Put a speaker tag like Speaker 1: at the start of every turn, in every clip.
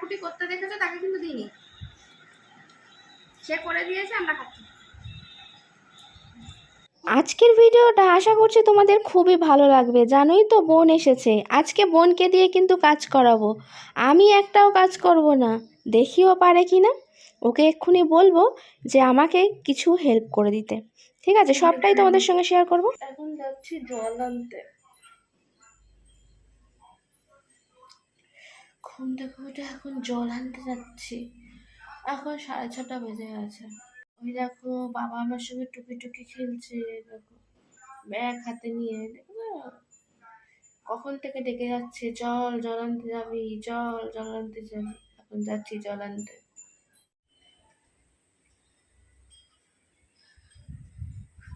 Speaker 1: কাটাকুটি করতে দেখেছো, তাকে কিন্তু দিইনি, সে করে দিয়েছে, আমরা খাচ্ছি।
Speaker 2: আজকের ভিডিওটা আশা করছি তোমাদের খুবই ভালো লাগবে। জানোই তো বোন এসেছে, আজকে বোনকে দিয়ে কিন্তু কাজ করাবো। আমি একটাও কাজ করব না, দেখিও পারে কি না। ওকে এক্ষুনি বলবো যে আমাকে কিছু হেল্প করে দিতে। ঠিক আছে, সবটাই তোমাদের সঙ্গে শেয়ার করব। এখন যাচ্ছি জল আনতে। ঘুম থেকে উঠে এখন জল আনতে যাচ্ছি। এখন 6:30 বেজে গেছে। ওই দেখো বাবা আমার সঙ্গে টুকি টুকি খেলছে, দেখো ব্যাগ হাতে নিয়ে, দেখো কখন থেকে ডেকে যাচ্ছে, জল জল আনতে যাবি, জল জল আনতে যাবি। এখন যাচ্ছি জল আনতে।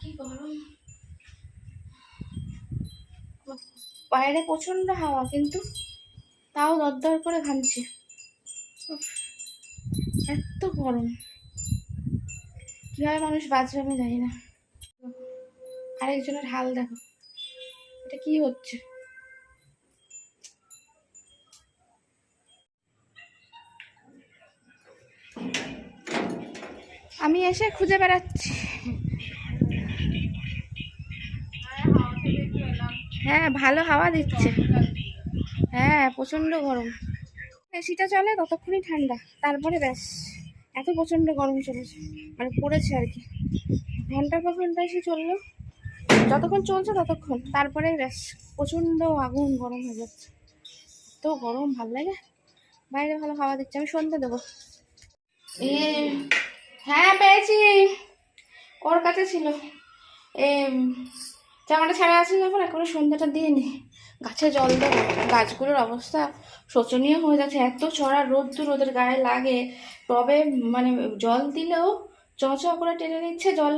Speaker 2: কি গরম, বাইরে প্রচন্ড হাওয়া, কিন্তু তাও দরদর করে ঘামছি। এত গরম, কিভাবে মানুষ বাঁচবে আমি জানি না। আরেকজনের হাল দেখো, এটা কি হচ্ছে। আমি এসে খুঁজে বেড়াচ্ছি। হ্যাঁ ভালো হাওয়া দিচ্ছে, হ্যাঁ প্রচন্ড গরম। এসিটা চলে ততক্ষণই ঠান্ডা, তারপরে ব্যাস এত প্রচন্ড গরম চলেছে, মানে পড়েছে আর কি। ঘন্টার পর ঘন্টা এসে চললো, যতক্ষণ চলছে ততক্ষণ, তারপরে ব্যাস প্রচন্ড আগুন গরম হয়ে যাচ্ছে। তো গরম ভাল লাগে। বাইরে ভালো হাওয়া দিচ্ছে, আমি সন্ধ্যে দেবো। হ্যাঁ পেয়েছি, ওর কাছে ছিল। জামাটা ছাড়া আছে যখন একেবারে সন্ধ্যাটা দিয়ে নি, গাছে জল দেবো। গাছগুলোর অবস্থা শোচনীয় হয়ে যাচ্ছে, এত চড়া রোদ্দুর ওদের গায়ে লাগে, টবে মানে জল দিলেও চ করে টেনে নিচ্ছে জল,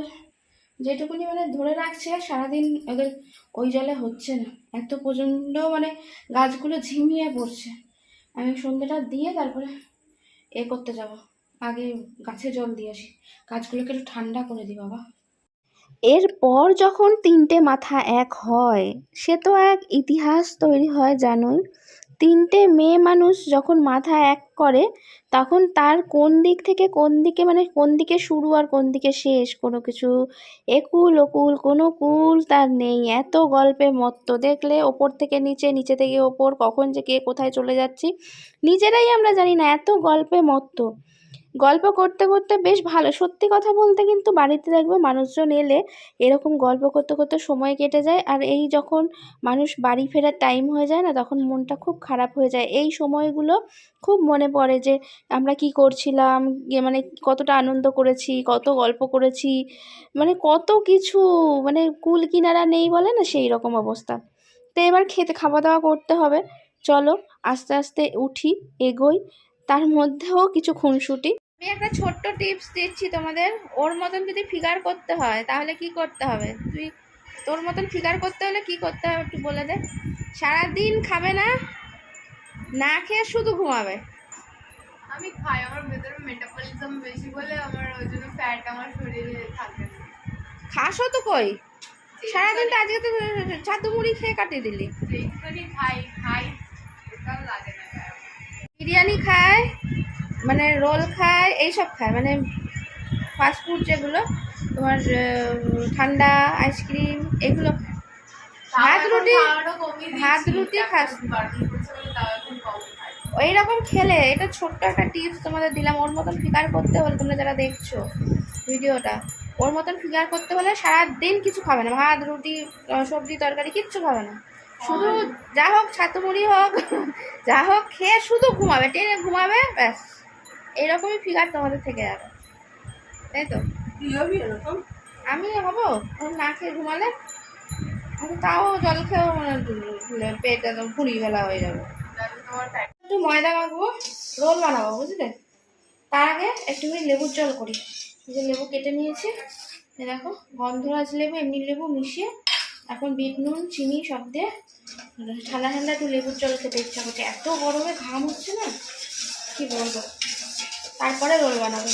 Speaker 2: যেটুকুনি মানে ধরে রাখছে সারাদিন ওদের ওই জলে হচ্ছে না, এত প্রচণ্ড মানে গাছগুলো ঝিমিয়ে পড়ছে। আমি সন্ধ্যাটা দিয়ে তারপরে করতে যাব, আগে গাছে জল দিয়ে আসি, গাছগুলোকে একটু ঠান্ডা করে দিই বাবা। এরপর যখন 3টে মাথা এক হয়, সে তো এক ইতিহাস তৈরি হয় জানোই। 3টে মেয়ে মানুষ যখন মাথা এক করে, তখন তার কোন দিক থেকে কোন দিকে, মানে কোন দিকে শুরু আর কোন দিকে শেষ, কোনো কিছু একুল ওকুল কোনো কুল তার নেই। এত গল্পে মত্ত, দেখলে ওপর থেকে নিচে, নিচে থেকে ওপর, কখন যে কে কোথায় চলে যাচ্ছি নিজেরাই আমরা জানি না, এত গল্পে মত্ত। গল্প করতে করতে বেশ ভালো, সত্যি কথা বলতে কিন্তু বাড়িতে দেখবে মানুষজন এলে এরকম গল্প করতে করতে সময় কেটে যায়। আর এই যখন মানুষ বাড়ি ফেরার টাইম হয়ে যায় না, তখন মনটা খুব খারাপ হয়ে যায়। এই সময়গুলো খুব মনে পড়ে যে আমরা কি করছিলাম, মানে কতটা আনন্দ করেছি, কত গল্প করেছি, মানে কত কিছু, মানে কুল কিনারা নেই বলে না, সেই রকম অবস্থা। তো এবার খাওয়া দাওয়া করতে হবে, চলো আস্তে আস্তে উঠি, এগোই, তার মধ্যেও কিছু খুনসুটি। আমি একটা ছোট্ট টিপস দিচ্ছি তোমাদের, ওর মতন যদি ফিগার করতে হয় তাহলে কি করতে হবে, তোর মতন ফিগার করতে হলে কি করতে হবে একটু বলে দে। সারাদিন খাবে না, না খেয়ে শুধু ঘুমাবে।
Speaker 1: আমি খাই, আমার ভেতরে মেটাবলিজম বেশি বলে আমার ওই জন্য ফ্যাট আমার শরীরে থাকে না।
Speaker 2: খাসও তো কই, সারাদিন তো আজকে তো ছাতু মুড়ি খেয়ে কাটিয়ে দিলি।
Speaker 1: যেটুখানি খাই খাই, এটাও লাগে না।
Speaker 2: বিরিয়ানি খায়, মানে রোল খায়, এইসব খায়, মানে ফাস্টফুড যেগুলো তোমার ঠান্ডা আইসক্রিম এগুলো খায়। ভাত রুটি খাস এইরকম খেলে। এটা ছোট্ট একটা টিপস তোমাদের দিলাম। ওর মতন ফিগার করতে হলে, তোমরা যারা দেখছো ভিডিওটা, ওর মতন ফিগার করতে হলে সারাদিন কিছু খাবে না, ভাত রুটি সবজি তরকারি কিচ্ছু খাবে না, শুধু যা হোক ছাতু মুড়ি হোক যা হোক খেয়ে শুধু ঘুমাবে, টেনে ঘুমাবে, ব্যাস এইরকমই ফিগার তোমাদের থেকে যাবে, তাই তো? আমি হবো না খেয়ে ঘুমালে? আমি তাও জল খেয়েও মানে পেট একদম ফুরি বেলা হয়ে যাবে। একটু ময়দা মাখবো, রোল বানাবো বুঝলে, তার আগে একটুখানি লেবুর জল করি। যে লেবু কেটে নিয়েছি, দেখো গন্ধরাজ লেবু, এমনি লেবু মিশিয়ে, এখন বিট নুন চিনি সব দিয়ে ঠান্ডা ঠান্ডা একটু লেবুর জল খেতে ইচ্ছা করছে, এত গরমে ঘাম হচ্ছে না কি বলবো। তারপরে রোল বানাবো।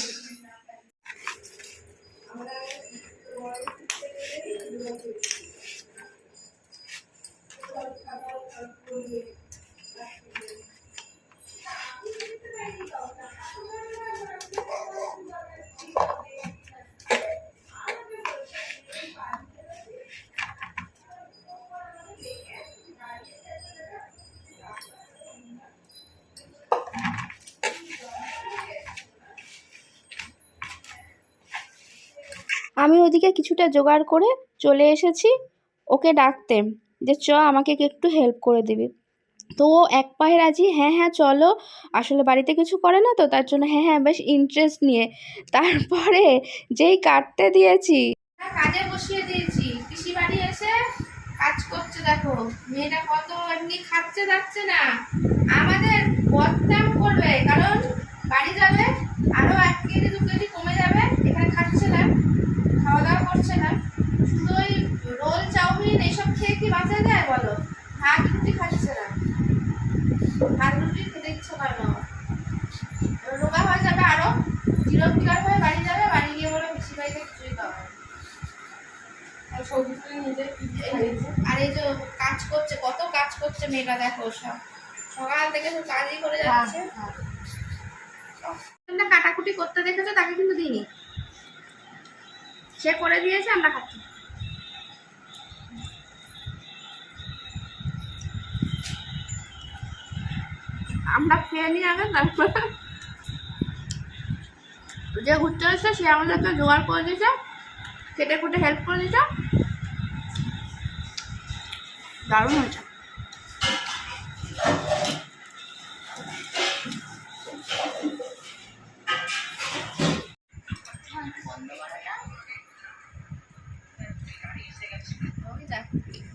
Speaker 2: আমি ওদিকে কিছুটা জোগাড় করে চলে এসেছি ওকে ডাকতে, যে চ আমাকে একটু হেল্প করে দিবি। তো ও এক পায়ে রাজি, হ্যাঁ হ্যাঁ চলো। আসলে বাড়িতে কিছু করে না তো, তার জন্য হ্যাঁ হ্যাঁ বেশ ইন্টারেস্ট নিয়ে। তারপরে যেই কাটতে দিয়েছি, কাজে বসিয়ে দিয়েছি, পিসি বাড়ি এসে কাজ করছে। দেখো মেয়েটা কত এমনি খাচ্ছে যাচ্ছে না, আমাদের বদনাম করবে, কারণ বাড়ি যাবে আরো 1 কেজি 2 কেজি কমে যাবে। এখানে খাচ্ছে না, খাওয়া দাওয়া করছে না, শুধু ওই রোল চাউমিন এইসব খেয়ে কি বাঁচা যায় বলো? ভাত রুটি খাচ্ছে না, ভাত রুটি খেতে ইচ্ছে করে না। রোগা হয়ে যাবে, আরো জিরো ফিগার হয়ে বাড়ি যাবে, বাড়ি গিয়ে বলে বেশি বাড়িতে কিছুই খাওয়া হয়। আর এই যে কাজ করছে, কত কাজ করছে মেয়েটা, দেখো সব সকাল থেকে কাজই করে যাচ্ছে। কাটাকুটি করতে দেখেছো, তাকে কিন্তু দিইনি, সে করে দিয়েছে, আমরা খাচ্ছি। আমরা খেয়ে নিয়ে যাবে, তারপরে যে ঘুরতে এসছে সে আমাদেরকে জোগাড় করে দিয়েছে, কেটে কুটে হেল্প করে দিয়েছে, দারুণ হয়েছে।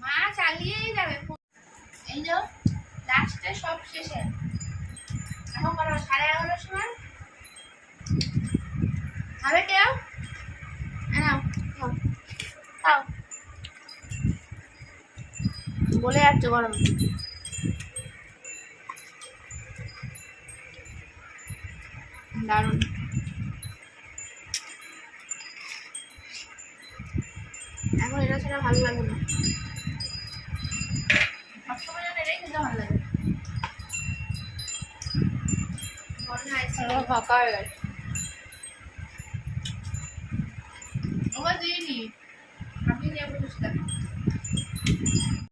Speaker 2: মা চালিয়েই যাবে, এই যে লাস্টে সব শেষে এখন কত 11:30 সময় খাবে কেউ? নাও খাও, বলে যাচ্ছে গরম, দারুণ। এখন এটা ছাড়া ভালো লাগে না, সবসময় যেন এটাই খেতে ভালো লাগে। ফাঁকা হয়ে গেছে, ওবার দিইনি, আপনি নিয়ে বসে থাকেন।